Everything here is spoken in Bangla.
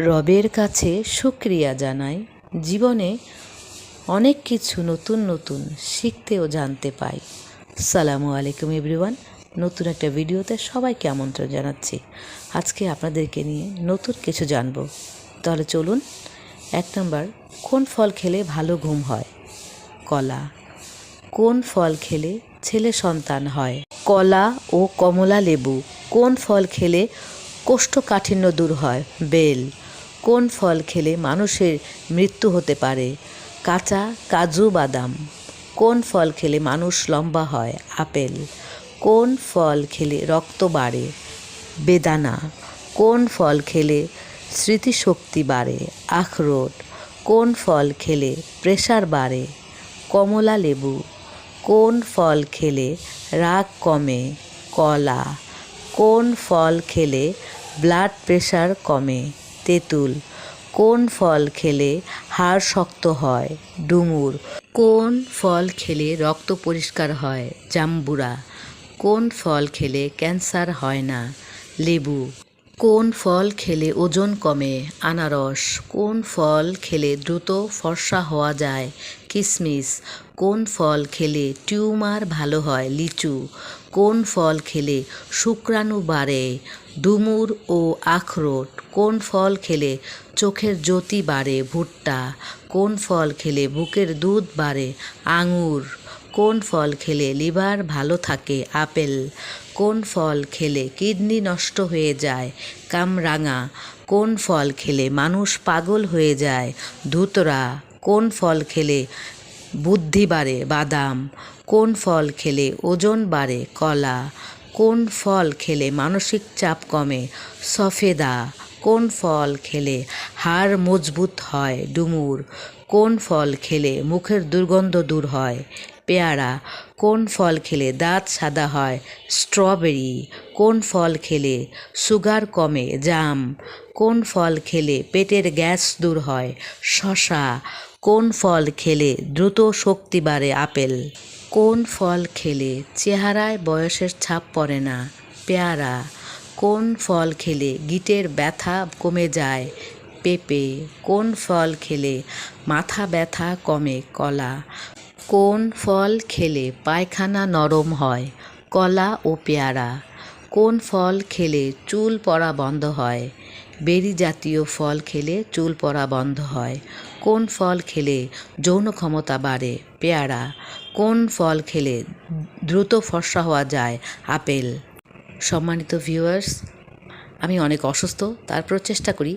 রবের কাছে শুকরিয়া জানাই। জীবনে অনেক কিছু নতুন নতুন শিখতে ও জানতে পাই। আসসালামু আলাইকুম এভরিওয়ান। নতুন একটা ভিডিওতে সবাইকে আমন্ত্রণ জানাচ্ছি। আজকে আপনাদেরকে নিয়ে নতুন কিছু জানব। তাহলে চলুন। 1 নম্বর, কোন ফল খেলে ভালো ঘুম হয়? কলা। কোন ফল খেলে ছেলে সন্তান হয়? কলা ও কমলা লেবু। কোন ফল খেলে কোষ্ঠকাঠিন্য দূর হয়? বেল। কোন ফল খেলে মানুষের মৃত্যু হতে পারে? কাঁচা কাজু বাদাম। কোন ফল খেলে মানুষ লম্বা হয়? আপেল। কোন ফল খেলে রক্ত বাড়ে? বেদানা। কোন ফল খেলে স্মৃতিশক্তি বাড়ে? আখরোট। কোন ফল খেলে প্রেসার বাড়ে? কমলা লেবু। কোন ফল খেলে রাগ কমে? কলা। কোন ফল খেলে ব্লাড প্রেশার কমে? তেঁতুল। কোন ফল খেলে হাড় শক্ত হয়? ডুমুর। কোন ফল খেলে রক্ত পরিষ্কার হয়? জাম্বুরা। কোন ফল খেলে ক্যান্সার হয় না? লেবু। কোন ফল খেলে ওজন কমে? আনারস। কোন ফল খেলে দ্রুত ফর্সা হওয়া যায়? কিশমিশ। কোন ফল খেলে টিউমার ভালো হয়? লিচু। কোন ফল খেলে শুক্রাণু বাড়ে? ডুমুর ও আখরোট। কোন ফল খেলে চোখের জ্যোতি বাড়ে? ভুট্টা। কোন ফল খেলে বুকের দুধ বাড়ে? আঙুর। কোন ফল খেলে লিভার ভালো থাকে? আপেল। কোন ফল খেলে কিডনি নষ্ট হয়ে যায়? কামরাঙা। কোন ফল খেলে মানুষ পাগল হয়ে যায়? ধুতরা। কোন ফল খেলে বুদ্ধি বাড়ে? বাদাম। কোন ফল খেলে ওজন বাড়ে? কলা। কোন ফল খেলে মানসিক চাপ কমে? সফেদা। কোন ফল খেলে হাড় মজবুত হয়? ডুমুর। কোন ফল খেলে মুখের দুর্গন্ধ দূর হয়? পেয়ারা। কোন ফল খেলে দাঁত সাদা হয়? স্ট্রবেরি। কোন ফল খেলে সুগার কমে? জাম। কোন ফল খেলে পেটের গ্যাস দূর হয়? শসা। কোন ফল খেলে দ্রুত শক্তি বাড়ে? আপেল। কোন ফল খেলে চেহারায় বয়সের ছাপ পড়ে না? পেয়ারা। কোন ফল খেলে গিঁটের ব্যথা কমে যায়? পেঁপে। কোন ফল খেলে মাথা ব্যথা কমে? কলা। কোন ফল খেলে পায়খানা নরম হয়? কলা ও পেয়ারা। কোন ফল খেলে চুল পড়া বন্ধ হয়? বেরি জাতীয় ফল খেলে চুল পড়া বন্ধ হয়। কোন ফল খেলে যৌন ক্ষমতা বাড়ে? পেয়ারা। কোন ফল খেলে দ্রুত ফর্সা হওয়া যায়? আপেল। সম্মানিত ভিউয়ার্স, আমি অনেক অসুস্থ, তারপর চেষ্টা করি